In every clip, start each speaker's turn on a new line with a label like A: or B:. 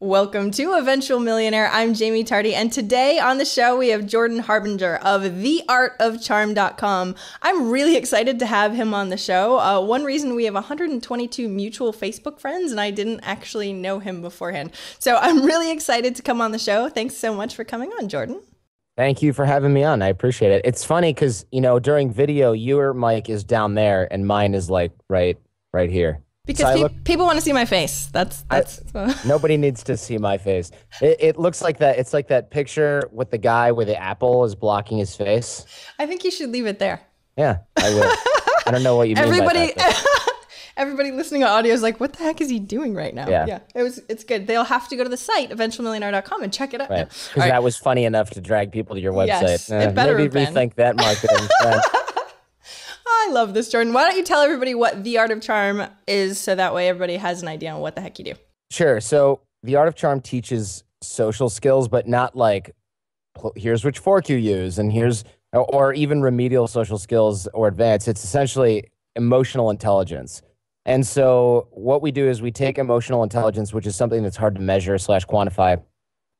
A: Welcome to Eventual Millionaire. I'm Jaime Tardy, and today on the show we have Jordan Harbinger of theartofcharm.com. I'm really excited to have him on the show. One reason, we have 122 mutual Facebook friends, and I didn't actually know him beforehand. So I'm really excited to come on the show. Thanks so much for coming on, Jordan.
B: Thank you for having me on. I appreciate it. It's funny because, during video, your mic is down there and mine is like right here.
A: Because people want to see my face. That's
B: nobody needs to see my face. It looks like that. It's like that picture with the guy where the apple is blocking his face.
A: I think you should leave it there.
B: Yeah, I will. I don't know what you mean by that.
A: Everybody listening on audio is like, what the heck is he doing right now?
B: Yeah.
A: It's good. They'll have to go to the site, eventualmillionaire.com, and check it out.
B: Right. Because that was funny enough to drag people to your website.
A: Yes, it better
B: maybe
A: have been.
B: rethink that marketing.
A: I love this, Jordan. Why don't you tell everybody what The Art of Charm is, so that way everybody has an idea on what the heck you do?
B: Sure. So The Art of Charm teaches social skills, but not like, here's which fork you use, and or even remedial social skills or advanced. It's essentially emotional intelligence. And so what we do is we take emotional intelligence, which is something that's hard to measure / quantify,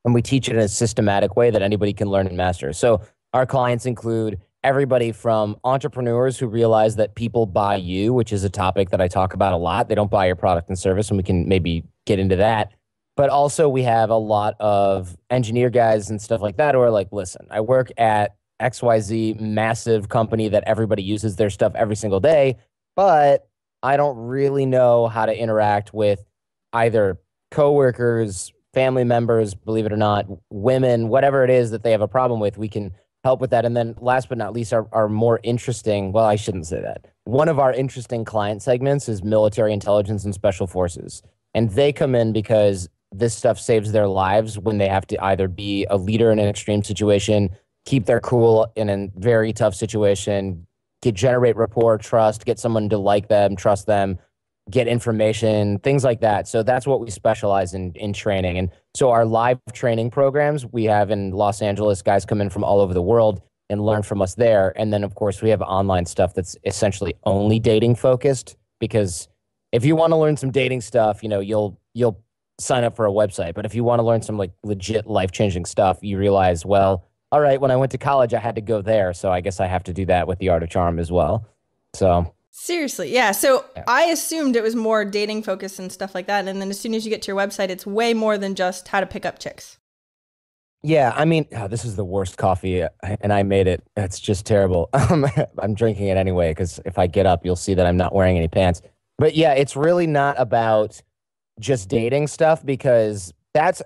B: and we teach it in a systematic way that anybody can learn and master. So our clients include everybody from entrepreneurs who realize that people buy you, which is a topic that I talk about a lot. They don't buy your product and service, and we can maybe get into that. But also we have a lot of engineer guys and stuff like that who are like, listen, I work at XYZ massive company that everybody uses their stuff every single day, but I don't really know how to interact with either coworkers, family members, believe it or not, women, whatever it is that they have a problem with. We can help with that. And then last but not least, our more interesting, well, I shouldn't say that. One of our interesting client segments is military intelligence and special forces. And they come in because this stuff saves their lives when they have to either be a leader in an extreme situation, keep their cool in a very tough situation, generate rapport, trust, get someone to like them, trust them, get information, things like that. So that's what we specialize in training. And so our live training programs we have in Los Angeles, guys come in from all over the world and learn from us there. And then of course we have online stuff that's essentially only dating focused, because if you want to learn some dating stuff, you'll sign up for a website. But if you want to learn some like legit life-changing stuff, you realize, well, all right, when I went to college, I had to go there. So I guess I have to do that with The Art of Charm as well. So
A: seriously, yeah. So yeah. I assumed it was more dating focused and stuff like that. And then as soon as you get to your website, it's way more than just how to pick up chicks.
B: Yeah, I mean, this is the worst coffee, and I made it. It's just terrible. I'm drinking it anyway, because if I get up, you'll see that I'm not wearing any pants. But yeah, it's really not about just dating stuff, because that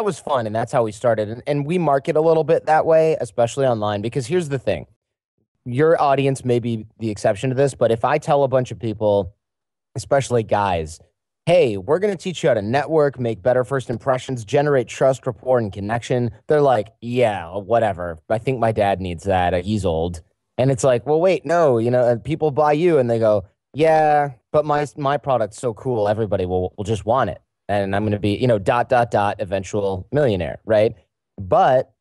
B: was fun, and that's how we started. And we market a little bit that way, especially online, because here's the thing. Your audience may be the exception to this, but if I tell a bunch of people, especially guys, hey, we're going to teach you how to network, make better first impressions, generate trust, rapport, and connection, they're like, yeah, whatever. I think my dad needs that. He's old. And it's like, well, wait, no, people buy you, and they go, yeah, but my product's so cool, everybody will just want it. And I'm going to be, eventual millionaire, right? But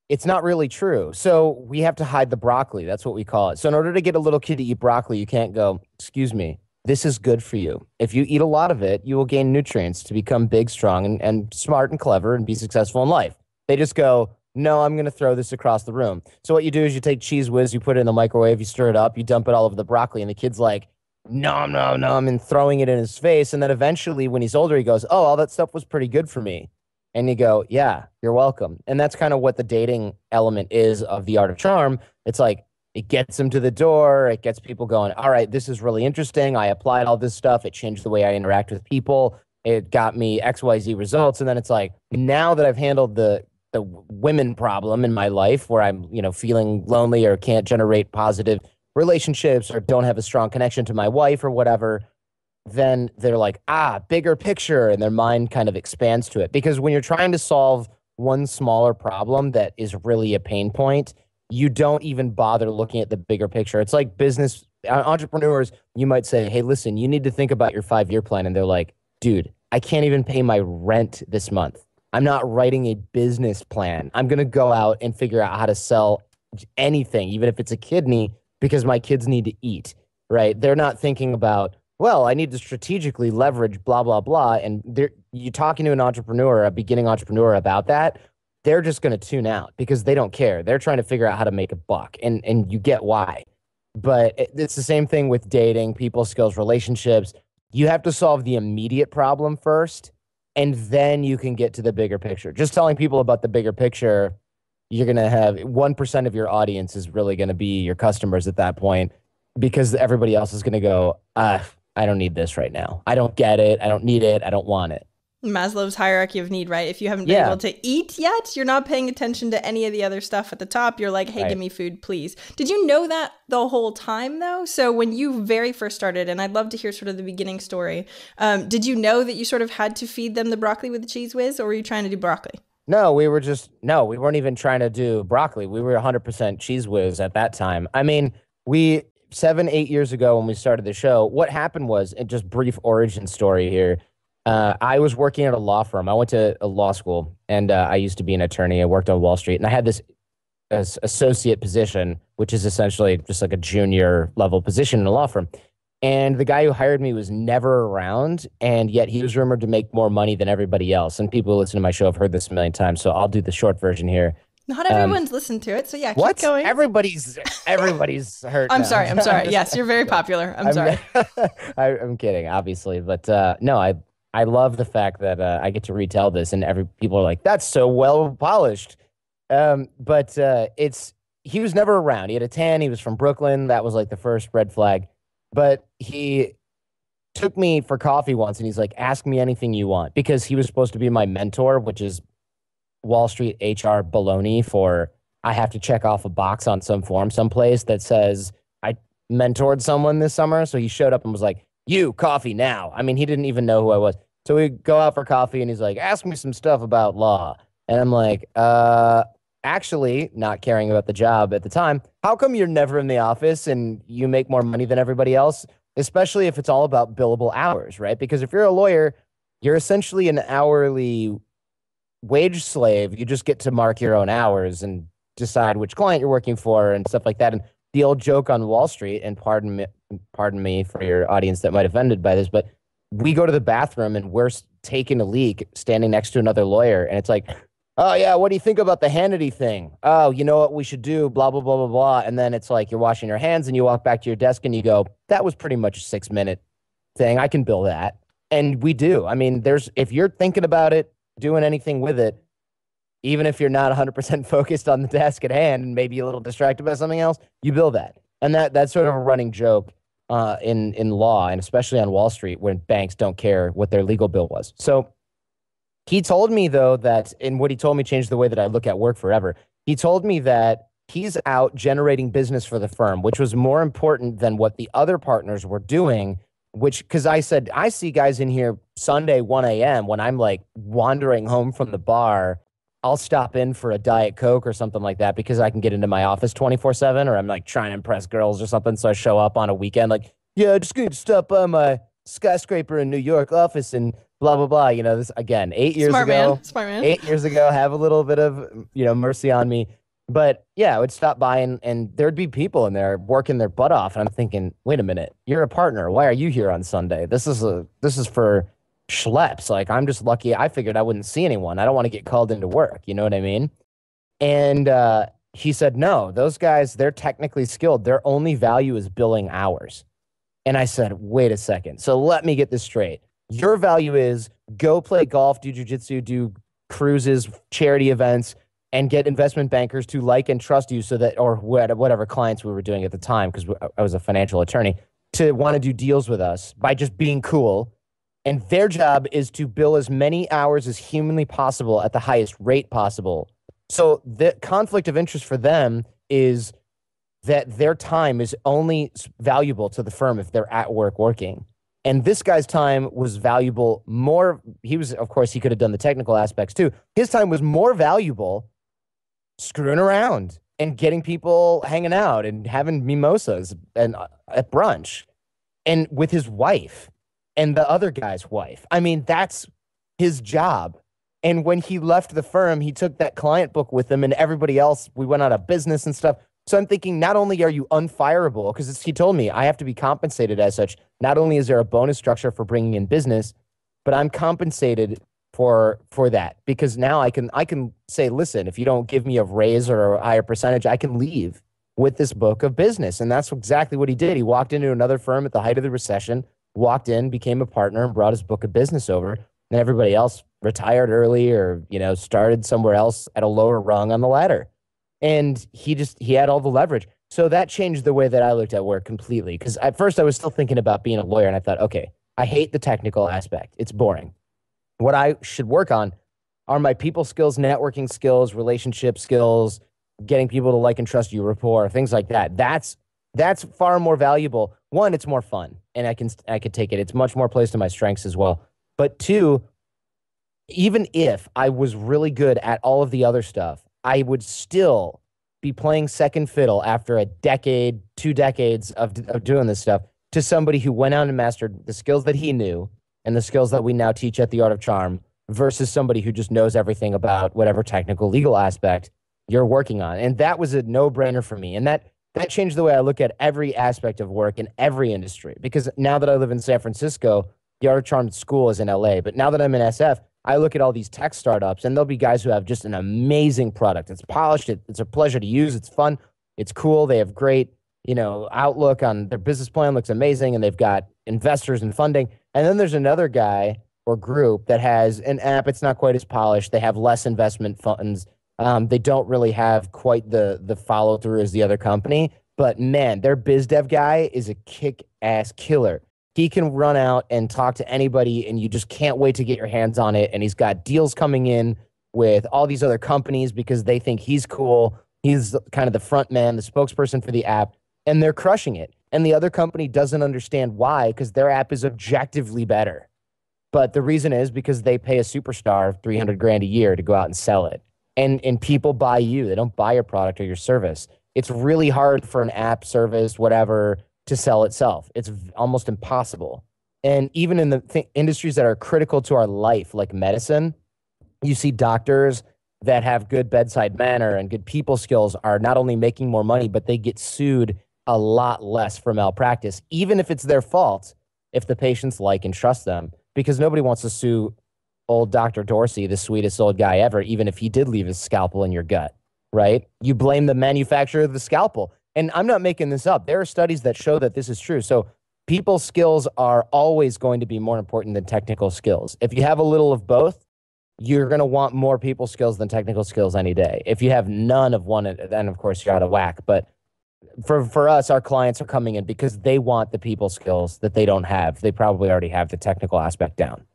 B: it's not really true. So we have to hide the broccoli. That's what we call it. So in order to get a little kid to eat broccoli, you can't go, excuse me, this is good for you. If you eat a lot of it, you will gain nutrients to become big, strong, and smart and clever and be successful in life. They just go, no, I'm going to throw this across the room. So what you do is you take Cheese Whiz, you put it in the microwave, you stir it up, you dump it all over the broccoli, and the kid's like, nom, nom, nom, and throwing it in his face. And then eventually when he's older, he goes, oh, all that stuff was pretty good for me. And you go, yeah, you're welcome. And that's kind of what the dating element is of The Art of Charm. It's like, it gets them to the door. It gets people going, all right, this is really interesting. I applied all this stuff. It changed the way I interact with people. It got me XYZ results. And then it's like, now that I've handled the women problem in my life where I'm, feeling lonely or can't generate positive relationships or don't have a strong connection to my wife or whatever, then they're like, bigger picture, and their mind kind of expands to it. Because when you're trying to solve one smaller problem that is really a pain point, you don't even bother looking at the bigger picture. It's like business entrepreneurs, you might say, hey, listen, you need to think about your 5-year plan. And they're like, dude, I can't even pay my rent this month. I'm not writing a business plan. I'm going to go out and figure out how to sell anything, even if it's a kidney, because my kids need to eat, right? They're not thinking about well, I need to strategically leverage blah, blah, blah. And you talking to an entrepreneur, a beginning entrepreneur about that, they're just going to tune out because they don't care. They're trying to figure out how to make a buck. And you get why. But it's the same thing with dating, people skills, relationships. You have to solve the immediate problem first, and then you can get to the bigger picture. Just telling people about the bigger picture, you're going to have 1% of your audience is really going to be your customers at that point because everybody else is going to go, I don't need this right now. I don't get it. I don't need it. I don't want it.
A: Maslow's hierarchy of need, right? If you haven't been able to eat yet, you're not paying attention to any of the other stuff at the top. You're like, hey, give me food, please. Did you know that the whole time, though? So when you very first started, and I'd love to hear sort of the beginning story, did you know that you sort of had to feed them the broccoli with the cheese whiz, or were you trying to do broccoli?
B: No, we weren't even trying to do broccoli. We were 100% cheese whiz at that time. I mean, 7-8 years ago when we started the show, what happened was, and just brief origin story here, I was working at a law firm. I went to a law school, and I used to be an attorney. I worked on Wall Street, and I had this associate position, which is essentially just like a junior level position in a law firm. And the guy who hired me was never around, and yet he was rumored to make more money than everybody else. And people who listen to my show have heard this a million times, so I'll do the short version here.
A: Not everyone's listened to it, so yeah,
B: keep
A: going.
B: Everybody's hurt.
A: I'm sorry. Yes, you're very popular. I'm sorry.
B: I'm kidding, obviously, but no, I love the fact that I get to retell this, and people are like, "That's so well polished." But he was never around. He had a tan. He was from Brooklyn. That was like the first red flag. But he took me for coffee once, and he's like, "Ask me anything you want," because he was supposed to be my mentor, which is Wall Street HR baloney for I have to check off a box on some form someplace that says I mentored someone this summer. So he showed up and was like, "You, coffee now." I mean, he didn't even know who I was. So we go out for coffee, and he's like, "Ask me some stuff about law." And I'm like, actually, not caring about the job at the time, how come you're never in the office and you make more money than everybody else, especially if it's all about billable hours, right? Because if you're a lawyer, you're essentially an hourly wage slave. You just get to mark your own hours and decide which client you're working for and stuff like that. And the old joke on Wall Street, and pardon me for your audience that might have offended by this, but we go to the bathroom and we're taking a leak standing next to another lawyer. And it's like, "Oh, yeah, what do you think about the Hannity thing? Oh, you know what we should do, blah, blah, blah, blah, blah." And then it's like you're washing your hands and you walk back to your desk and you go, "That was pretty much a 6-minute thing. I can bill that." And we do. I mean, if you're thinking about it, doing anything with it, even if you're not 100% focused on the task at hand and maybe a little distracted by something else, you bill that. And that's sort of a running joke in law, and especially on Wall Street, when banks don't care what their legal bill was. So he told me, though, that, and what he told me changed the way that I look at work forever. He told me that he's out generating business for the firm, which was more important than what the other partners were doing, because I said, I see guys in here Sunday, 1 a.m. when I'm like wandering home from the bar. I'll stop in for a Diet Coke or something like that because I can get into my office 24/7, or I'm like trying to impress girls or something. So I show up on a weekend like, "Yeah, just going to stop by my skyscraper in New York office and blah, blah, blah." You know, this again, 8 years ago.
A: Smart man.
B: 8 years ago, have a little bit of, mercy on me. But yeah, I would stop by and there'd be people in there working their butt off. And I'm thinking, wait a minute, you're a partner. Why are you here on Sunday? This is for schleps. Like, I'm just lucky. I figured I wouldn't see anyone. I don't want to get called into work. You know what I mean? And he said, "No, those guys, they're technically skilled. Their only value is billing hours." And I said, wait a second. So let me get this straight. Your value is go play golf, do jujitsu, do cruises, charity events, and get investment bankers to like and trust you so that, or whatever clients we were doing at the time, because I was a financial attorney, to want to do deals with us by just being cool. And their job is to bill as many hours as humanly possible at the highest rate possible. So the conflict of interest for them is that their time is only valuable to the firm if they're at work working. And this guy's time was valuable more. Of course, he could have done the technical aspects too. His time was more valuable screwing around and getting people hanging out and having mimosas and at brunch and with his wife and the other guy's wife. I mean, that's his job. And when he left the firm, he took that client book with him, and everybody else, we went out of business and stuff. So I'm thinking, not only are you unfireable, because he told me I have to be compensated as such. Not only is there a bonus structure for bringing in business, but I'm compensated for that, because now I can say, listen, if you don't give me a raise or a higher percentage, I can leave with this book of business. And that's exactly what he did. He walked into another firm at the height of the recession, walked in, became a partner, and brought his book of business over. And everybody else retired early or, started somewhere else at a lower rung on the ladder. And he had all the leverage. So that changed the way that I looked at work completely. Because at first I was still thinking about being a lawyer, and I thought, okay, I hate the technical aspect. It's boring. What I should work on are my people skills, networking skills, relationship skills, getting people to like and trust you, rapport, things like that. That's far more valuable. One, it's more fun, and I could take it. It's much more placed in my strengths as well. But two, even if I was really good at all of the other stuff, I would still be playing second fiddle after a decade, 2 decades of doing this stuff to somebody who went out and mastered the skills that he knew and the skills that we now teach at the Art of Charm, versus somebody who just knows everything about whatever technical legal aspect you're working on. And that was a no-brainer for me. And that changed the way I look at every aspect of work in every industry. Because now that I live in San Francisco, the Art of Charm school is in LA. But now that I'm in SF, I look at all these tech startups, and there'll be guys who have just an amazing product. It's polished. It's a pleasure to use. It's fun. It's cool. They have great, outlook on their business plan, looks amazing, and they've got investors and funding. And then there's another guy or group that has an app. It's not quite as polished. They have less investment funds. They don't really have quite the follow through as the other company. But man, their biz dev guy is a kick-ass killer. He can run out and talk to anybody, and you just can't wait to get your hands on it. And he's got deals coming in with all these other companies because they think he's cool. He's kind of the front man, the spokesperson for the app, and they're crushing it. And the other company doesn't understand why, because their app is objectively better. But the reason is because they pay a superstar $300,000 a year to go out and sell it. And people buy you. They don't buy your product or your service. It's really hard for an app, service, whatever, to sell itself. It's almost impossible. And even in the industries that are critical to our life, like medicine, you see doctors that have good bedside manner and good people skills are not only making more money, but they get sued a lot less for malpractice, even if it's their fault, if the patients like and trust them, because nobody wants to sue old Dr. Dorsey, the sweetest old guy ever, even if he did leave his scalpel in your gut, right? You blame the manufacturer of the scalpel. And I'm not making this up. There are studies that show that this is true. So people skills are always going to be more important than technical skills. If you have a little of both, you're going to want more people skills than technical skills any day. If you have none of one, then of course you're out of whack. But for us, our clients are coming in because they want the people skills that they don't have. They probably already have the technical aspect down.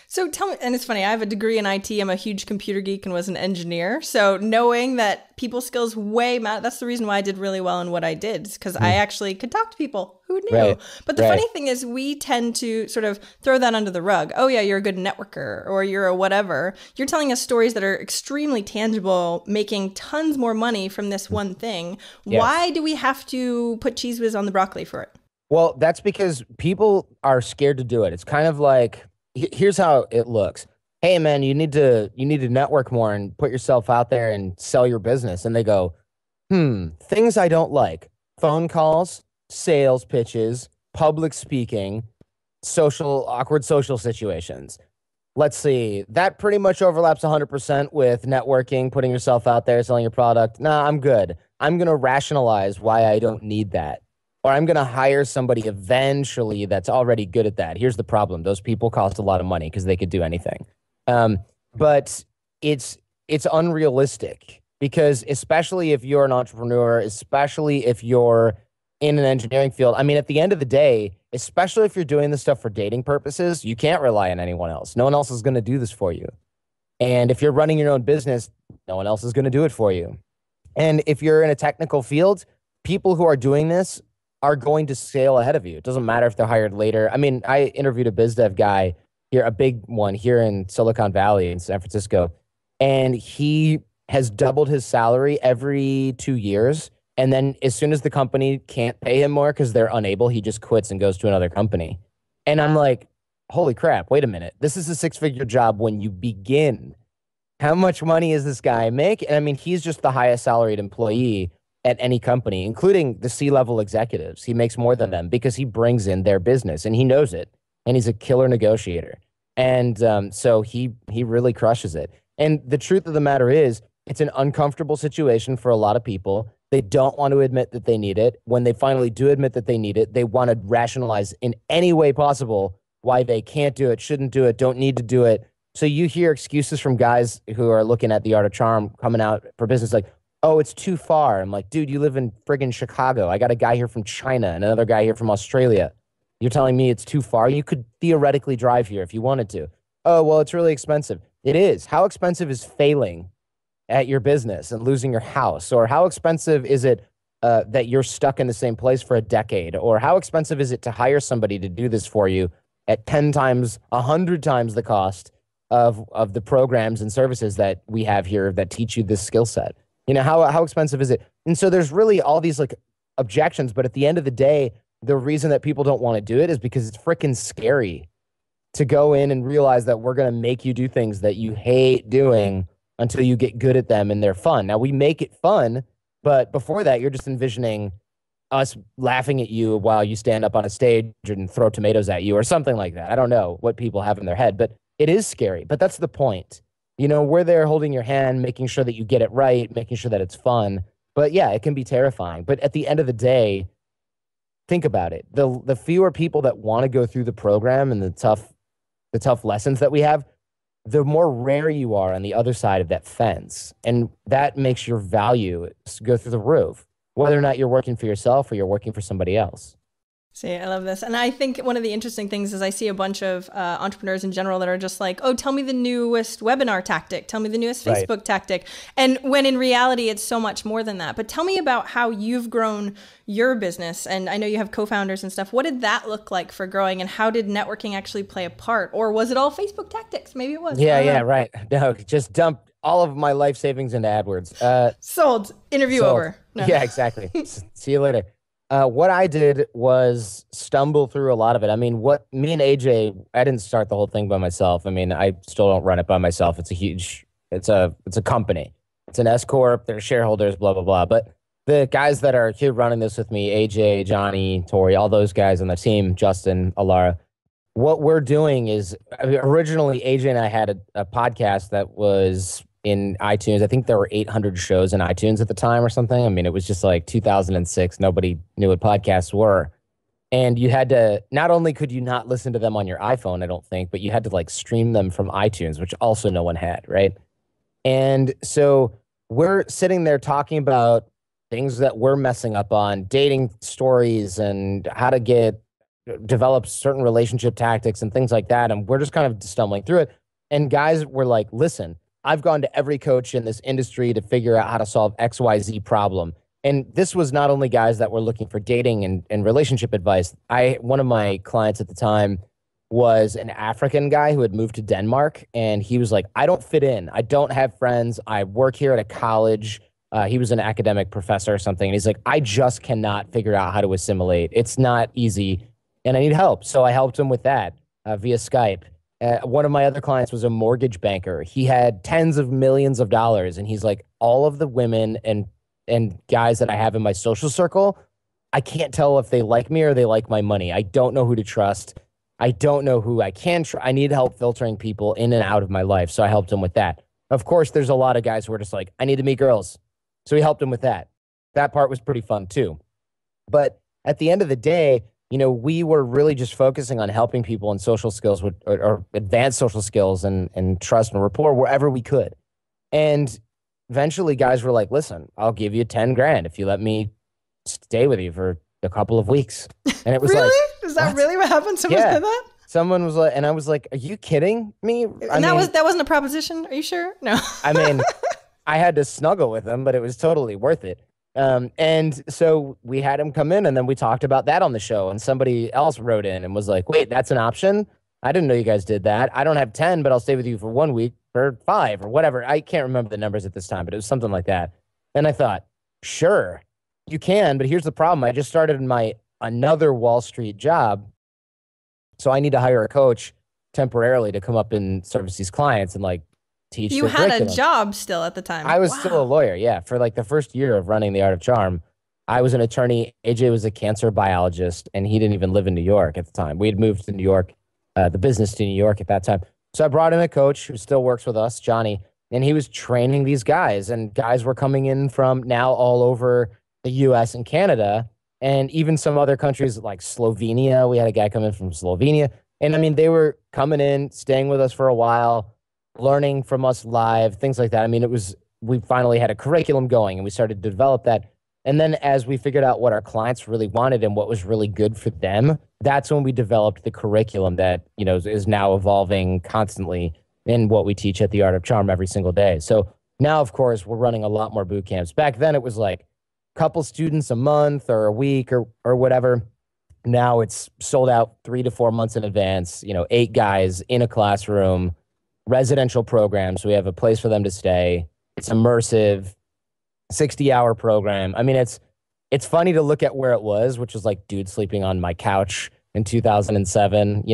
A: So tell me, and it's funny, I have a degree in IT. I'm a huge computer geek and was an engineer. So knowing that people skills way matter, that's the reason why I did really well in what I did, because I actually could talk to people. Who knew?
B: Right.
A: But the funny thing is we tend to sort of throw that under the rug. Oh yeah, you're a good networker or you're a whatever. You're telling us stories that are extremely tangible, making tons more money from this one thing. Yes. Why do we have to put Cheese Whiz on the broccoli for it?
B: Well, that's because people are scared to do it. It's kind of like, here's how it looks. Hey man, you need to network more and put yourself out there and sell your business. And they go, things I don't like: phone calls, sales pitches, public speaking, awkward social situations. Let's see. That pretty much overlaps 100% with networking, putting yourself out there, selling your product. Nah, I'm good. I'm going to rationalize why I don't need that. Or I'm going to hire somebody eventually that's already good at that. Here's the problem. Those people cost a lot of money because they could do anything. But it's unrealistic, because especially if you're an entrepreneur, especially if you're in an engineering field, I mean, at the end of the day, especially if you're doing this stuff for dating purposes, you can't rely on anyone else. No one else is going to do this for you. And if you're running your own business, no one else is going to do it for you. And if you're in a technical field, people who are doing this are going to sail ahead of you. It doesn't matter if they're hired later. I mean, I interviewed a biz dev guy here, a big one here in Silicon Valley in San Francisco, and he has doubled his salary every 2 years. And then as soon as the company can't pay him more because they're unable, he just quits and goes to another company. And I'm like, holy crap, wait a minute. This is a 6-figure job when you begin. How much money is this guy make? And I mean, he's just the highest salaried employee. at any company, including the C-level executives. He makes more than them because he brings in their business and he knows it. And he's a killer negotiator. And so he really crushes it. And the truth of the matter is, it's an uncomfortable situation for a lot of people. They don't want to admit that they need it. When they finally do admit that they need it, they want to rationalize in any way possible why they can't do it, shouldn't do it, don't need to do it. So you hear excuses from guys who are looking at the art of charm coming out for business like, oh, it's too far. I'm like, dude, you live in friggin' Chicago. I got a guy here from China and another guy here from Australia. You're telling me it's too far? You could theoretically drive here if you wanted to. Oh, well, it's really expensive. It is. How expensive is failing at your business and losing your house? Or how expensive is it that you're stuck in the same place for a decade? Or how expensive is it to hire somebody to do this for you at 10 times, 100 times the cost of the programs and services that we have here that teach you this skill set? You know, how expensive is it? And so there's really all these like objections, but at the end of the day, the reason that people don't want to do it is because it's freaking scary to go in and realize that we're going to make you do things that you hate doing until you get good at them and they're fun. Now, we make it fun, but before that, you're just envisioning us laughing at you while you stand up on a stage and throw tomatoes at you or something like that. I don't know what people have in their head, but it is scary. But that's the point. You know, we're there holding your hand, making sure that you get it right, making sure that it's fun. But yeah, it can be terrifying. But at the end of the day, think about it. The fewer people that want to go through the program and the tough lessons that we have, the more rare you are on the other side of that fence. And that makes your value go through the roof, whether or not you're working for yourself or you're working for somebody else.
A: See, I love this. And I think one of the interesting things is I see a bunch of entrepreneurs in general that are just like, oh, tell me the newest webinar tactic. Tell me the newest Facebook tactic. And when in reality, it's so much more than that. But tell me about how you've grown your business. And I know you have co-founders and stuff. What did that look like for growing? And how did networking actually play a part? Or was it all Facebook tactics? Maybe it was.
B: Yeah, right. No, just dump all of my life savings into AdWords.
A: Sold. Interview over. No.
B: Yeah, exactly. See you later. What I did was stumble through a lot of it. I mean, what me and AJ, I didn't start the whole thing by myself. I mean, I still don't run it by myself. It's a company. It's an S corp. They're shareholders, blah blah blah. But the guys that are here running this with me, AJ, Johnny, Tori, all those guys on the team, Justin, Alara. What we're doing is, originally AJ and I had a podcast that was in iTunes. I think there were 800 shows in iTunes at the time or something. I mean, it was just like 2006. Nobody knew what podcasts were. And you had to, not only could you not listen to them on your iPhone, I don't think, but you had to like stream them from iTunes, which also no one had, right? And so we're sitting there talking about things that we're messing up on, dating stories and how to develop certain relationship tactics and things like that. And we're just kind of stumbling through it. And guys were like, listen, I've gone to every coach in this industry to figure out how to solve XYZ problem. And this was not only guys that were looking for dating and relationship advice. One of my clients at the time was an African guy who had moved to Denmark. And he was like, I don't fit in. I don't have friends. I work here at a college. He was an academic professor or something. And he's like, I just cannot figure out how to assimilate. It's not easy. And I need help. So I helped him with that via Skype. One of my other clients was a mortgage banker. He had tens of millions of dollars. And he's like, all of the women and guys that I have in my social circle, I can't tell if they like me or they like my money. I don't know who to trust. I don't know who I can trust. I need help filtering people in and out of my life. So I helped him with that. Of course, there's a lot of guys who are just like, I need to meet girls. So we helped him with that. That part was pretty fun too. But at the end of the day, you know, we were really just focusing on helping people in social skills or advanced social skills and trust and rapport wherever we could. And eventually guys were like, listen, I'll give you 10 grand if you let me stay with you for a couple of weeks. And it was
A: really?
B: Like,
A: is that really what happened? Someone said that?
B: Someone was like, and I was like, are you kidding me?
A: That wasn't a proposition. Are you sure? No.
B: I mean, I had to snuggle with him, but it was totally worth it. And so we had him come in and then we talked about that on the show and somebody else wrote in and was like, wait, that's an option? I didn't know you guys did that. I don't have 10, but I'll stay with you for 1 week for 5 or whatever. I can't remember the numbers at this time, but it was something like that. And I thought, sure, you can, but here's the problem. I just started another Wall Street job. So I need to hire a coach temporarily to come up and service these clients and like teach
A: You
B: the
A: had a
B: curriculum.
A: job still at the time.
B: I was still a
A: Wow.
B: lawyer, yeah. For like the first year of running the Art of Charm, I was an attorney. AJ was a cancer biologist, and he didn't even live in New York at the time. We had moved to New York, the business to New York at that time. So I brought in a coach who still works with us, Johnny, and he was training these guys, and guys were coming in from now all over the US and Canada, and even some other countries like Slovenia. We had a guy come in from Slovenia. And I mean, they were coming in, staying with us for a while, learning from us live, things like that. I mean, we finally had a curriculum going and we started to develop that. And then as we figured out what our clients really wanted and what was really good for them, that's when we developed the curriculum that, is now evolving constantly in what we teach at the Art of Charm every single day. So now, of course, we're running a lot more boot camps. Back then, it was like a couple students a month or a week or whatever. Now it's sold out 3 to 4 months in advance, 8 guys in a classroom, residential program. So we have a place for them to stay. It's immersive, 60-hour program. I mean, it's funny to look at where it was, which was like dude sleeping on my couch in 2007,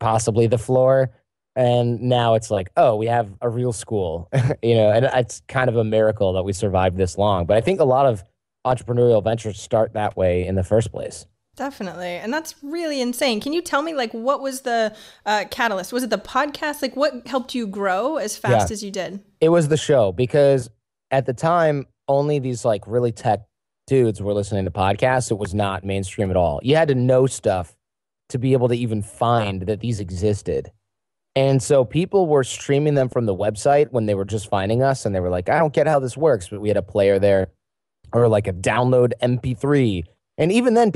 B: possibly the floor. And now it's like, oh, we have a real school, and it's kind of a miracle that we survived this long. But I think a lot of entrepreneurial ventures start that way in the first place.
A: Definitely. And that's really insane. Can you tell me, like, what was the catalyst? Was it the podcast? Like, what helped you grow as fast as you did?
B: It was the show because at the time, only these like really tech dudes were listening to podcasts. It was not mainstream at all. You had to know stuff to be able to even find that these existed. And so people were streaming them from the website when they were just finding us. And they were like, I don't get how this works. But we had a player there or like a download MP3. And even then,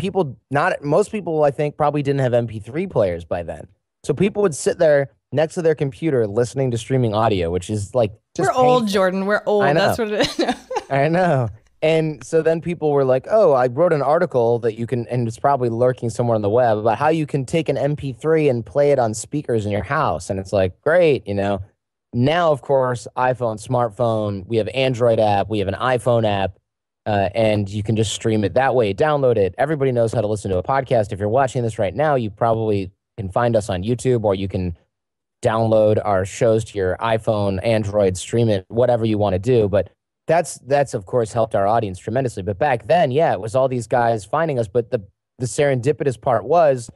B: most people, I think, probably didn't have MP3 players by then. So people would sit there next to their computer listening to streaming audio, which is like just
A: We're old, Jordan. We're old.
B: I know.
A: That's what it is.
B: I know. And so then people were like, oh, I wrote an article that you can, and it's probably lurking somewhere on the web, about how you can take an MP3 and play it on speakers in your house. And it's like, great, Now, of course, iPhone, smartphone, we have Android app, we have an iPhone app. And you can just stream it that way, download it. Everybody knows how to listen to a podcast. If you're watching this right now, you probably can find us on YouTube, or you can download our shows to your iPhone, Android, stream it, whatever you want to do. But that's of course helped our audience tremendously. But back then, yeah, it was all these guys finding us. But the serendipitous part was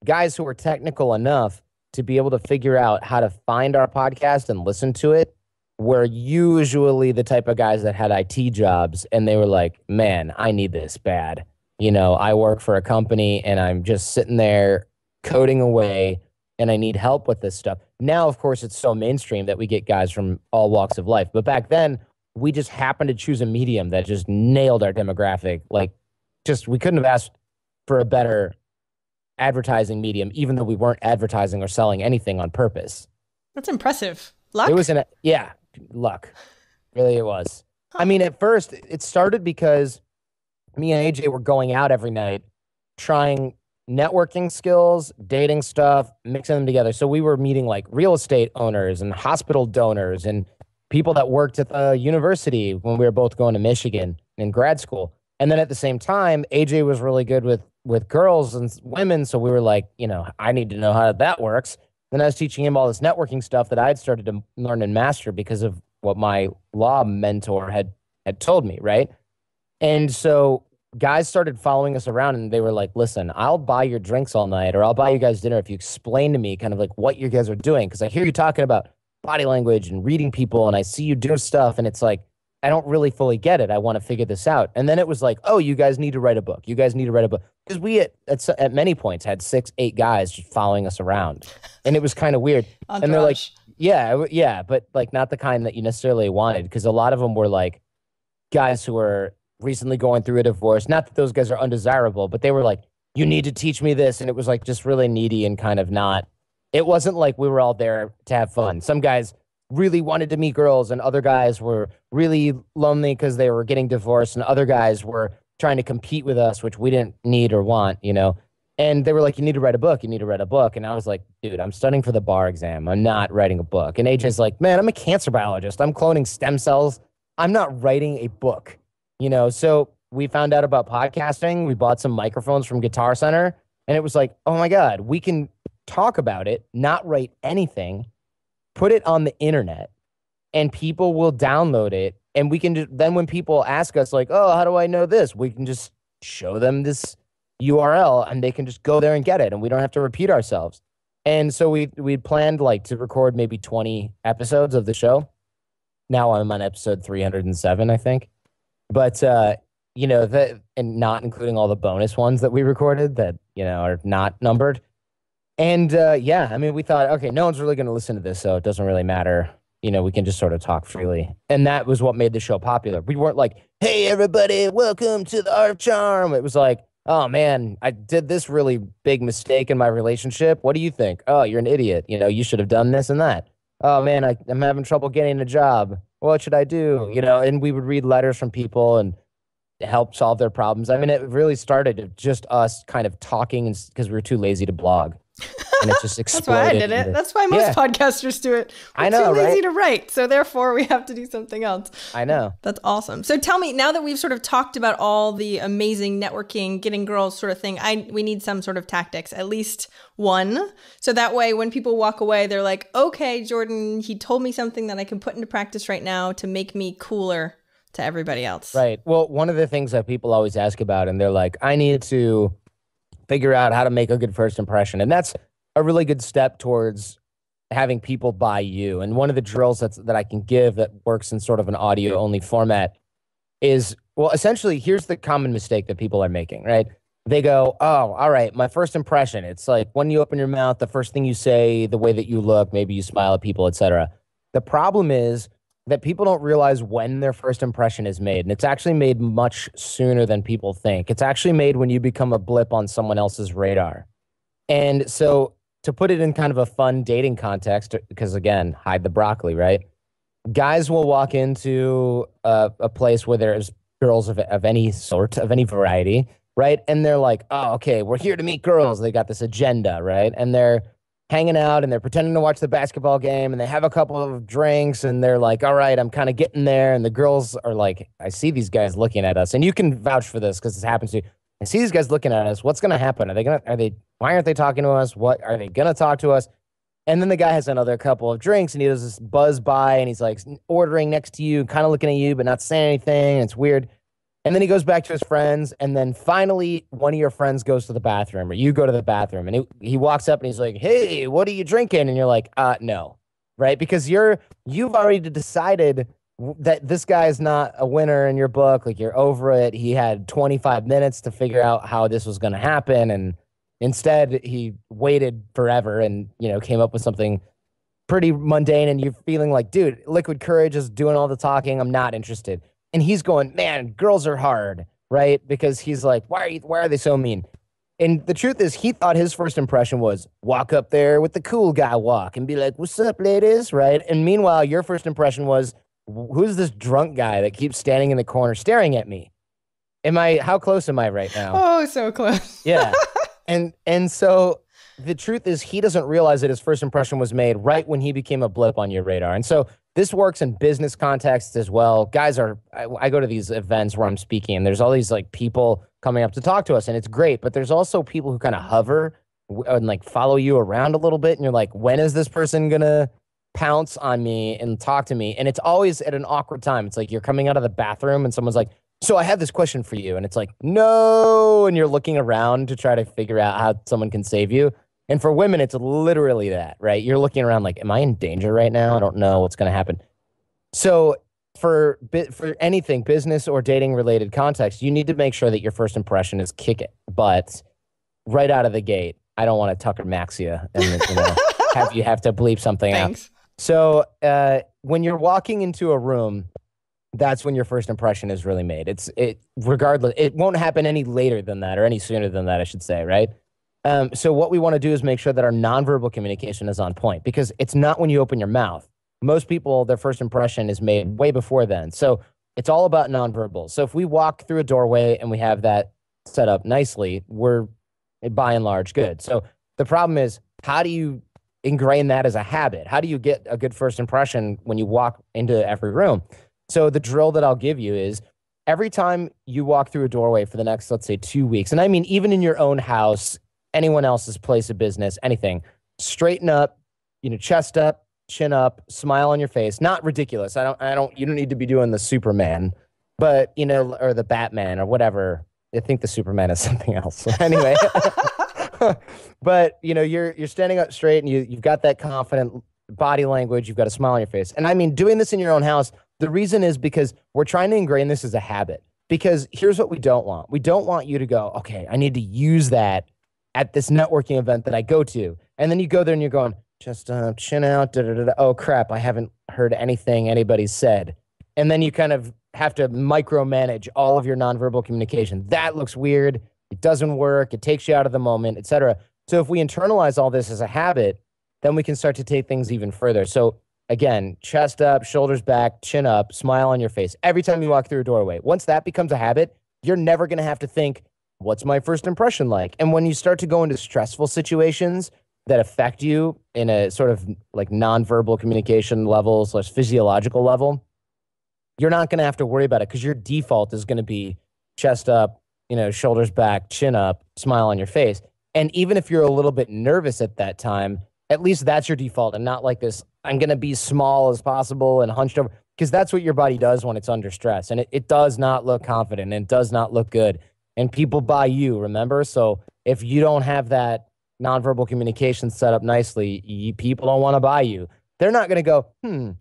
B: guys who were technical enough to be able to figure out how to find our podcast and listen to it were usually the type of guys that had IT jobs, and they were like, man, I need this bad. I work for a company and I'm just sitting there coding away and I need help with this stuff. Now, of course, it's so mainstream that we get guys from all walks of life. But back then, we just happened to choose a medium that just nailed our demographic. Like, we couldn't have asked for a better advertising medium, even though we weren't advertising or selling anything on purpose.
A: That's impressive. Luck?
B: It was luck. Really, it was. I mean, at first, it started because me and AJ were going out every night, trying networking skills, dating stuff, mixing them together. So we were meeting like real estate owners and hospital donors and people that worked at the university when we were both going to Michigan in grad school. And then at the same time, AJ was really good with girls and women. So we were like, I need to know how that works. Then I was teaching him all this networking stuff that I had started to learn and master because of what my law mentor had told me, right? And so guys started following us around and they were like, listen, I'll buy your drinks all night, or I'll buy you guys dinner if you explain to me kind of like what you guys are doing. Because I hear you talking about body language and reading people, and I see you do stuff, and it's like, I don't really fully get it. I want to figure this out. And then it was like, oh, you guys need to write a book. You guys need to write a book. Because we at many points had 6, 8 guys just following us around. And it was kind of weird.
A: Entourage.
B: And they're like, yeah, but like not the kind that you necessarily wanted. Because a lot of them were like guys who were recently going through a divorce. Not that those guys are undesirable, but they were like, you need to teach me this. And it was like just really needy and kind of not. It wasn't like we were all there to have fun. Some guys really wanted to meet girls, and other guys were really lonely because they were getting divorced, and other guys were trying to compete with us, which we didn't need or want, And they were like, you need to write a book. You need to write a book. And I was like, dude, I'm studying for the bar exam. I'm not writing a book. And AJ's like, man, I'm a cancer biologist. I'm cloning stem cells. I'm not writing a book, So we found out about podcasting. We bought some microphones from Guitar Center, and it was like, oh my God, we can talk about it, not write anything, put it on the internet, and people will download it. And we can then when people ask us like, oh, how do I know this? We can just show them this URL and they can just go there and get it. And we don't have to repeat ourselves. And so we planned like to record maybe 20 episodes of the show. Now I'm on episode 307, I think. But, and not including all the bonus ones that we recorded that, are not numbered. And I mean, we thought, okay, no one's really going to listen to this, so it doesn't really matter. We can just sort of talk freely. And that was what made the show popular. We weren't like, hey, everybody, welcome to the Art of Charm. It was like, oh, man, I did this really big mistake in my relationship. What do you think? Oh, you're an idiot. You should have done this and that. Oh, man, I'm having trouble getting a job. What should I do? And we would read letters from people and help solve their problems. I mean, it really started of just us kind of talking because we were too lazy to blog. And it just exploded.
A: That's why I did it. That's why most podcasters do it. We're too lazy to write, so therefore we have to do something else.
B: I know.
A: That's awesome. So tell me, now that we've sort of talked about all the amazing networking, getting girls sort of thing, we need some sort of tactics, at least one. So that way when people walk away, they're like, okay, Jordan, he told me something that I can put into practice right now to make me cooler to everybody else.
B: Right. Well, one of the things that people always ask about, and they're like, I need to figure out how to make a good first impression. And that's a really good step towards having people buy you. And one of the drills that I can give that works in sort of an audio only format is, well, essentially, here's the common mistake that people are making, right? They go, oh, all right, my first impression. It's like when you open your mouth, the first thing you say, the way that you look, maybe you smile at people, etc. The problem is that people don't realize when their first impression is made. And it's actually made much sooner than people think. It's actually made when you become a blip on someone else's radar. And so to put it in kind of a fun dating context, because again, hide the broccoli, right? Guys will walk into a place where there's girls of any sort, of any variety, right? And they're like, oh, okay, we're here to meet girls. They got this agenda, right? And they're hanging out and they're pretending to watch the basketball game and they have a couple of drinks and they're like, all right, I'm kind of getting there. And the girls are like, I see these guys looking at us. And you can vouch for this because this happens to you. I see these guys looking at us. What's going to happen? Why aren't they talking to us? What are they going to talk to us? And then the guy has another couple of drinks and he does this buzz by and he's like ordering next to you, kind of looking at you, but not saying anything. It's weird. And then he goes back to his friends. And then finally, one of your friends goes to the bathroom or you go to the bathroom and he walks up and he's like, hey, what are you drinking? And you're like, no. Right. Because you've already decided that this guy is not a winner in your book. Like you're over it. He had 25 minutes to figure out how this was going to happen. And instead he waited forever and, came up with something pretty mundane. And you're feeling like, dude, liquid courage is doing all the talking. I'm not interested. And he's going, man, girls are hard, right? Because he's like, why are they so mean? And the truth is, he thought his first impression was walk up there with the cool guy walk and be like, what's up, ladies, right? And meanwhile, your first impression was, who's this drunk guy that keeps standing in the corner staring at me? How close am I right now?
A: Oh, so close.
B: Yeah. And so the truth is, he doesn't realize that his first impression was made right when he became a blip on your radar. And so this works in business contexts as well. Guys I go to these events where I'm speaking and there's all these like people coming up to talk to us and it's great, but there's also people who kind of hover and like follow you around a little bit. And you're like, when is this person going to pounce on me and talk to me? And it's always at an awkward time. It's like you're coming out of the bathroom and someone's like, so I have this question for you. And it's like, no. And you're looking around to try to figure out how someone can save you. And for women, it's literally that, right? You're looking around like, am I in danger right now? I don't know what's going to happen. So for anything business or dating related context, you need to make sure that your first impression is kick it. But right out of the gate, I don't want to Tucker Max you and have to bleep something out. So when you're walking into a room, that's when your first impression is really made. Regardless, it won't happen any later than that or any sooner than that, I should say, right? So what we want to do is make sure that our nonverbal communication is on point because it's not when you open your mouth. Most people, their first impression is made way before then. So it's all about nonverbal. So if we walk through a doorway and we have that set up nicely, we're by and large good. So the problem is, how do you ingrain that as a habit? How do you get a good first impression when you walk into every room? So the drill that I'll give you is every time you walk through a doorway for the next, let's say 2 weeks, and I mean, even in your own house, anyone else's place of business, anything, straighten up, chest up, chin up, smile on your face. Not ridiculous. You don't need to be doing the Superman, but, or the Batman or whatever. I think the Superman is something else. Anyway, but, you're standing up straight and you've got that confident body language. You've got a smile on your face. And I mean, doing this in your own house, the reason is because we're trying to ingrain this as a habit. Because here's what we don't want. We don't want you to go, okay, I need to use that at this networking event that I go to. And then you go there and you're going, just chin out, oh crap, I haven't heard anything anybody's said. And then you kind of have to micromanage all of your nonverbal communication. That looks weird. It doesn't work. It takes you out of the moment, etc. So if we internalize all this as a habit, then we can start to take things even further. So again, chest up, shoulders back, chin up, smile on your face every time you walk through a doorway. Once that becomes a habit, you're never going to have to think, what's my first impression like? And when you start to go into stressful situations that affect you in a sort of like nonverbal communication level / physiological level, you're not going to have to worry about it because your default is going to be chest up, shoulders back, chin up, smile on your face. And even if you're a little bit nervous at that time, at least that's your default and not like this, I'm going to be small as possible and hunched over, because that's what your body does when it's under stress. And it does not look confident and it does not look good. And people buy you, remember? So if you don't have that nonverbal communication set up nicely, people don't want to buy you. They're not going to go,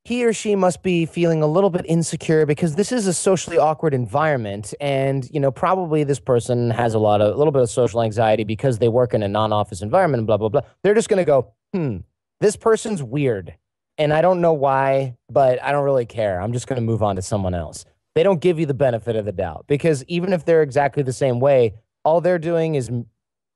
B: he or she must be feeling a little bit insecure because this is a socially awkward environment. And, probably this person has a little bit of social anxiety because they work in a non-office environment and blah, blah, blah. They're just going to go, this person's weird. And I don't know why, but I don't really care. I'm just going to move on to someone else. They don't give you the benefit of the doubt because even if they're exactly the same way, all they're doing is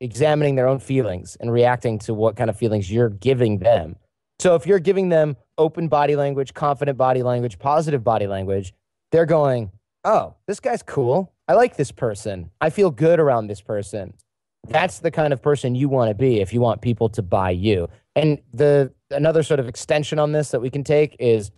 B: examining their own feelings and reacting to what kind of feelings you're giving them. So if you're giving them open body language, confident body language, positive body language, they're going, oh, this guy's cool. I like this person. I feel good around this person. That's the kind of person you want to be if you want people to buy you. And another sort of extension on this that we can take is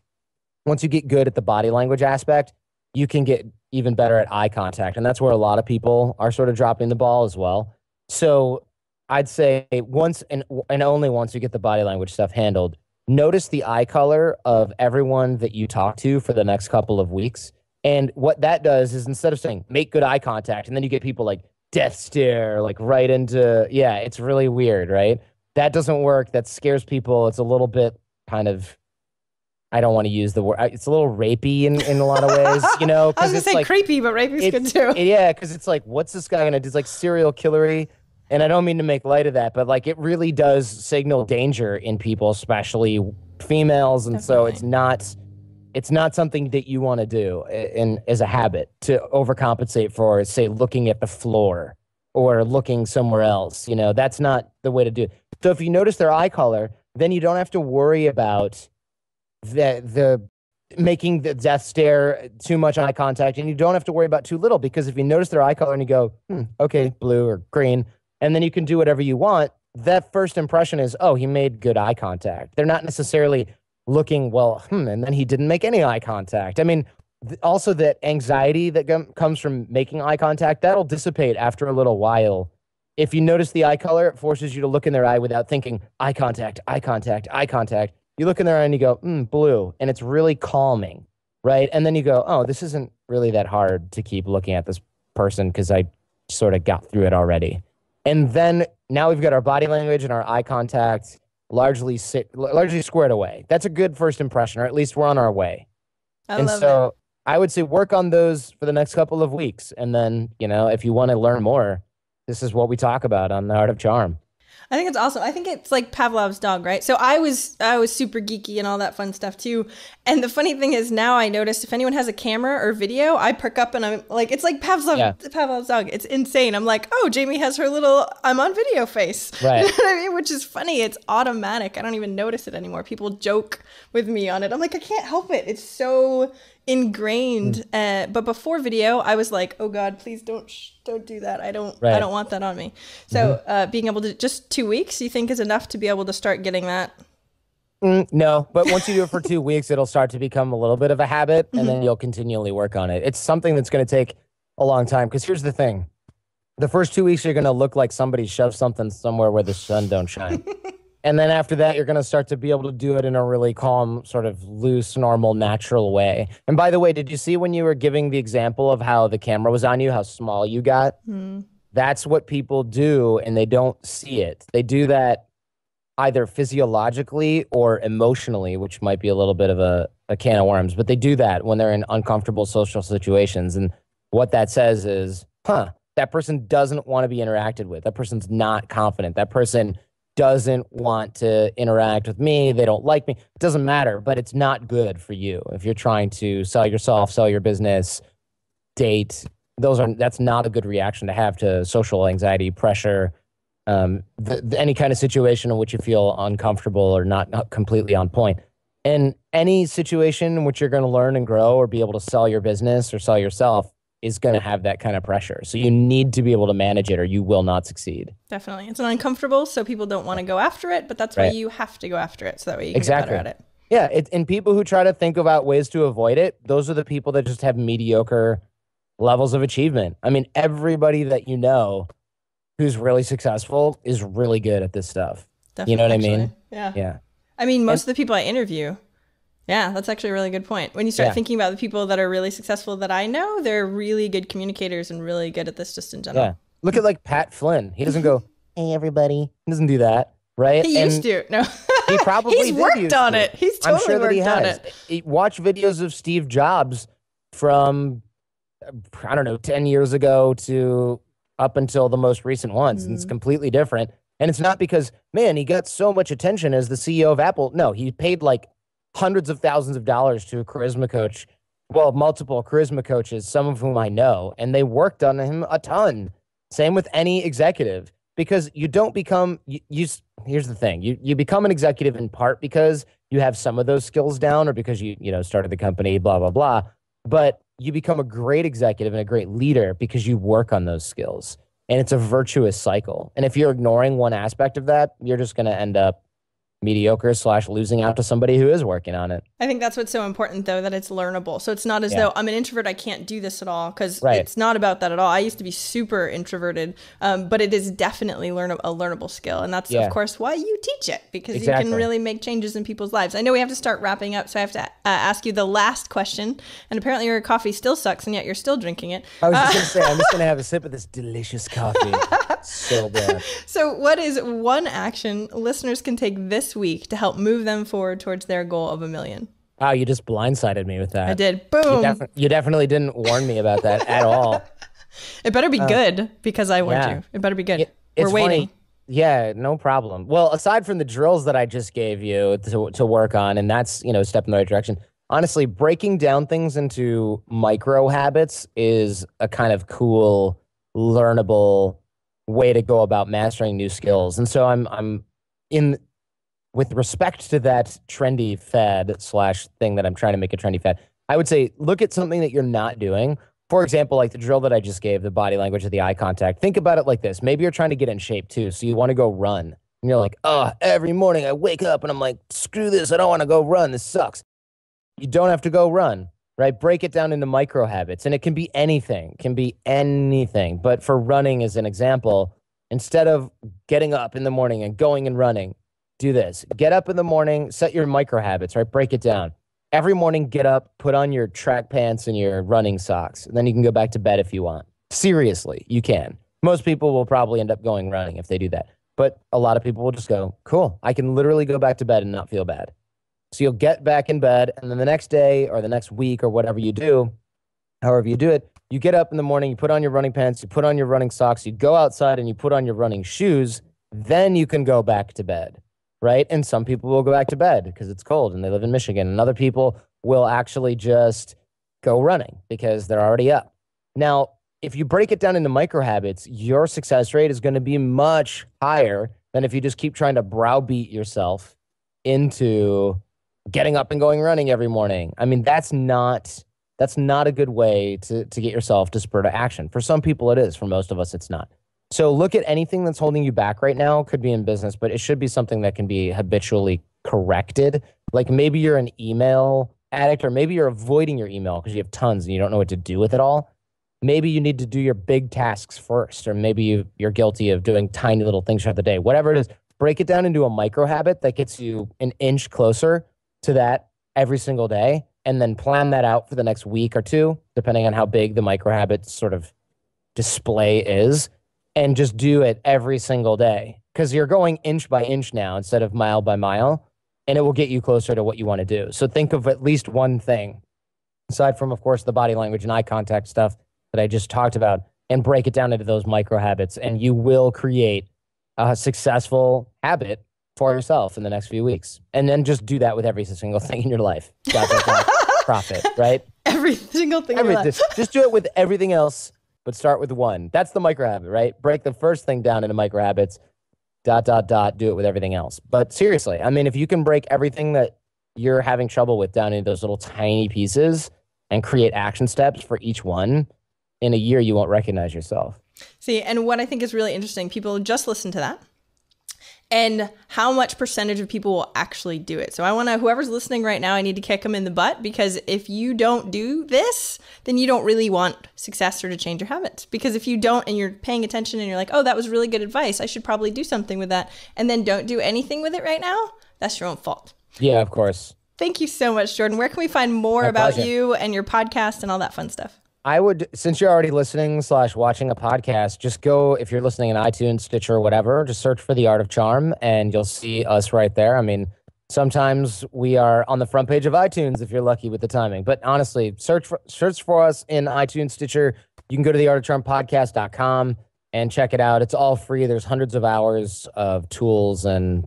B: once you get good at the body language aspect, you can get even better at eye contact. And that's where a lot of people are sort of dropping the ball as well. So I'd say once and only once you get the body language stuff handled, notice the eye color of everyone that you talk to for the next couple of weeks. And what that does is instead of saying, make good eye contact, and then you get people like death stare, like right into, it's really weird, right? That doesn't work. That scares people. It's a little bit kind of, I don't want to use the word, it's a little rapey in a lot of ways,
A: I was going to say like, creepy, but rapey's good too.
B: Because it's like, what's this guy going to do? It's like serial killery. And I don't mean to make light of that, but like it really does signal danger in people, especially females. And Definitely. So it's not something that you want to do as a habit to overcompensate for, say, looking at the floor or looking somewhere else. That's not the way to do it. So if you notice their eye color, then you don't have to worry about the making the death stare, too much eye contact, and you don't have to worry about too little, because if you notice their eye color and you go, okay, blue or green, and then you can do whatever you want, that first impression is, oh, he made good eye contact. They're not necessarily looking, well, and then he didn't make any eye contact. I mean, also that anxiety that comes from making eye contact, that'll dissipate after a little while. If you notice the eye color, it forces you to look in their eye without thinking, eye contact, eye contact, eye contact. You look in their eye and you go, blue, and it's really calming, right? And then you go, oh, this isn't really that hard to keep looking at this person because I sort of got through it already. And then now we've got our body language and our eye contact largely squared away. That's a good first impression, or at least we're on our way.
A: I love it.
B: I would say work on those for the next couple of weeks. And then, if you want to learn more, this is what we talk about on The Art of Charm.
A: I think it's awesome. I think it's like Pavlovs Dog, right? So I was super geeky and all that fun stuff too. And the funny thing is now I notice if anyone has a camera or video, I perk up and I'm like, it's like Pavlovs Dog. It's insane. I'm like, oh, Jamie has her little I'm on video face.
B: Right.
A: You know what I mean? Which is funny. It's automatic. I don't even notice it anymore. People joke with me on it. I'm like, I can't help it. It's so ingrained. But before video, I was like, oh God, please don't do that. I don't want that on me. So being able to, just 2 weeks, you think is enough to be able to start getting that?
B: No, but once you do it for 2 weeks, it'll start to become a little bit of a habit, and then you'll continually work on it. It's something that's going to take a long time, because here's the thing. The first 2 weeks, you're going to look like somebody shoved something somewhere where the sun don't shine. And then after that, you're going to start to be able to do it in a really calm, sort of loose, normal, natural way. And by the way, did you see when you were giving the example of how the camera was on you, how small you got? That's what people do, and they don't see it. They do that either physiologically or emotionally, which might be a little bit of a can of worms, but they do that when they're in uncomfortable social situations. And what that says is, that person doesn't want to be interacted with. That person's not confident. That person doesn't want to interact with me. They don't like me. It doesn't matter, but it's not good for you. If you're trying to sell yourself, sell your business, date, that's not a good reaction to have to social anxiety, pressure, any kind of situation in which you feel uncomfortable or not completely on point. And any situation in which you're going to learn and grow or be able to sell your business or sell yourself is going to have that kind of pressure. So you need to be able to manage it or you will not succeed.
A: Definitely. It's uncomfortable, so people don't want to go after it, but that's why you have to go after it, so that way you can get better at it.
B: Yeah, and people who try to think about ways to avoid it, those are the people that just have mediocre levels of achievement. I mean, everybody that you know who's really successful is really good at this stuff. Definitely, you know what I mean?
A: Yeah.
B: Yeah.
A: I mean, most of the people I interview, yeah, that's actually a really good point. When you start thinking about the people that are really successful that I know, they're really good communicators and really good at this just in general.
B: Yeah. Look at like Pat Flynn. He doesn't go, hey, everybody. He doesn't do that, right?
A: He used to. No.
B: He probably
A: He's worked on it. He's totally worked on it.
B: Watch videos of Steve Jobs from, I don't know, 10 years ago to up until the most recent ones. And it's completely different. And it's not because, man, he got so much attention as the CEO of Apple. No, he paid like hundreds of thousands of dollars to a charisma coach. Well, multiple charisma coaches, some of whom I know, and they worked on him a ton. Same with any executive, because you don't become, here's the thing, you become an executive in part because you have some of those skills down or because you started the company, blah, blah, blah. But you become a great executive and a great leader because you work on those skills. And it's a virtuous cycle. And if you're ignoring one aspect of that, you're just going to end up mediocre / losing out to somebody who is working on it.
A: I think that's what's so important, though, that it's learnable. So it's not as though I'm an introvert, I can't do this at all, because it's not about that at all. I used to be super introverted, but it is definitely a learnable skill. And that's, of course, why you teach it, because you can really make changes in people's lives. I know we have to start wrapping up, so I have to ask you the last question. And apparently your coffee still sucks, and yet you're still drinking it.
B: I was just going to say, I'm just going to have a sip of this delicious coffee. So good.
A: So what is one action listeners can take this week to help move them forward towards their goal of 1 million?
B: Wow, you just blindsided me with that.
A: I did. Boom.
B: You definitely didn't warn me about that at all.
A: It better be good, because I warned you. It better be good. We're waiting.
B: Funny. Yeah, no problem. Well, aside from the drills that I just gave you to work on, and that's, a step in the right direction, honestly, breaking down things into micro habits is a kind of cool, learnable way to go about mastering new skills. And so I'm in, with respect to that trendy fad / thing that I'm trying to make a trendy fad, I would say look at something that you're not doing. For example, like the drill that I just gave, the body language of the eye contact. Think about it like this. Maybe you're trying to get in shape too. So you want to go run. And you're like, every morning I wake up and I'm like, screw this. I don't want to go run. This sucks. You don't have to go run, right? Break it down into micro habits. And it can be anything. But for running as an example, instead of getting up in the morning and going and running, do this. Get up in the morning, set your micro habits, right? Break it down. Every morning, get up, put on your track pants and your running socks, and then you can go back to bed if you want. Seriously, you can. Most people will probably end up going running if they do that. But a lot of people will just go, cool, I can literally go back to bed and not feel bad. So you'll get back in bed, and then the next day or the next week or whatever you do, however you do it, you get up in the morning, you put on your running pants, you put on your running socks, you go outside and you put on your running shoes, then you can go back to bed. Right? And some people will go back to bed because it's cold and they live in Michigan. And other people will actually just go running because they're already up. Now, if you break it down into micro habits, your success rate is going to be much higher than if you just keep trying to browbeat yourself into getting up and going running every morning. I mean, that's not a good way to get yourself to spur to action. For some people it is. For most of us, it's not. So look at anything that's holding you back right now. Could be in business, but it should be something that can be habitually corrected. Like maybe you're an email addict, or maybe you're avoiding your email because you have tons and you don't know what to do with it all. Maybe you need to do your big tasks first, or maybe you're guilty of doing tiny little things throughout the day. Whatever it is, break it down into a micro habit that gets you an inch closer to that every single day, and then plan that out for the next week or two, depending on how big the micro habit sort of display is, and just do it every single day, because you're going inch by inch now instead of mile by mile, and it will get you closer to what you want to do. So think of at least one thing, aside from, of course, the body language and eye contact stuff that I just talked about, and break it down into those micro habits, and you will create a successful habit for yourself in the next few weeks. And then just do that with every single thing in your life. Profit, right?
A: Every single thing in your life.
B: Just do it with everything else, but start with one. That's the micro habit, right? Break the first thing down into micro habits, ... do it with everything else. But seriously, I mean, if you can break everything that you're having trouble with down into those little tiny pieces and create action steps for each one, in a year, you won't recognize yourself.
A: See, and what I think is really interesting, people just listen to that, and how much percentage of people will actually do it. So I want to, whoever's listening right now, I need to kick them in the butt, because if you don't do this, then you don't really want success or to change your habits. Because if you don't, and you're paying attention and you're like, oh, that was really good advice, I should probably do something with that, and then don't do anything with it right now, that's your own fault.
B: Yeah, of course.
A: Thank you so much, Jordan. Where can we find more about you and your podcast and all that fun stuff?
B: I would, since you're already listening / watching a podcast, just go, if you're listening in iTunes, Stitcher, or whatever, just search for The Art of Charm and you'll see us right there. I mean, sometimes we are on the front page of iTunes if you're lucky with the timing. But honestly, search for us in iTunes, Stitcher. You can go to theartofcharmpodcast.com and check it out. It's all free. There's hundreds of hours of tools and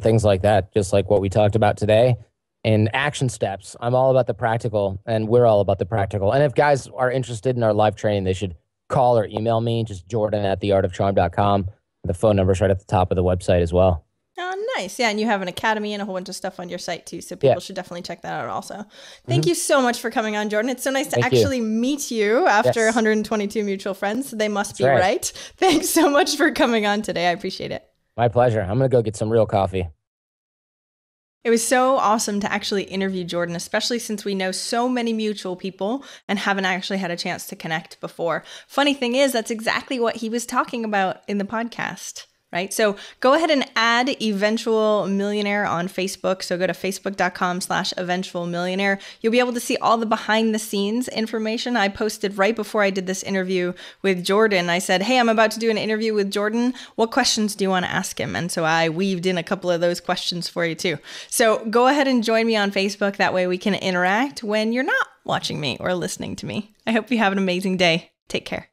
B: things like that, just like what we talked about today. And action steps. I'm all about the practical, and we're all about the practical. And if guys are interested in our live training, they should call or email me, just jordan@theartofcharm.com. The phone number's right at the top of the website as well.
A: Oh, nice. Yeah, and you have an academy and a whole bunch of stuff on your site too, so people should definitely check that out also. Thank you so much for coming on, Jordan. It's so nice to actually meet you after 122 mutual friends. They must be right. Thanks so much for coming on today. I appreciate it.
B: My pleasure. I'm going to go get some real coffee.
A: It was so awesome to actually interview Jordan, especially since we know so many mutual people and haven't actually had a chance to connect before. Funny thing is, that's exactly what he was talking about in the podcast, right? So go ahead and add Eventual Millionaire on Facebook. So go to facebook.com/eventualmillionaire. You'll be able to see all the behind the scenes information I posted right before I did this interview with Jordan. I said, hey, I'm about to do an interview with Jordan. What questions do you want to ask him? And so I weaved in a couple of those questions for you too. So go ahead and join me on Facebook. That way we can interact when you're not watching me or listening to me. I hope you have an amazing day. Take care.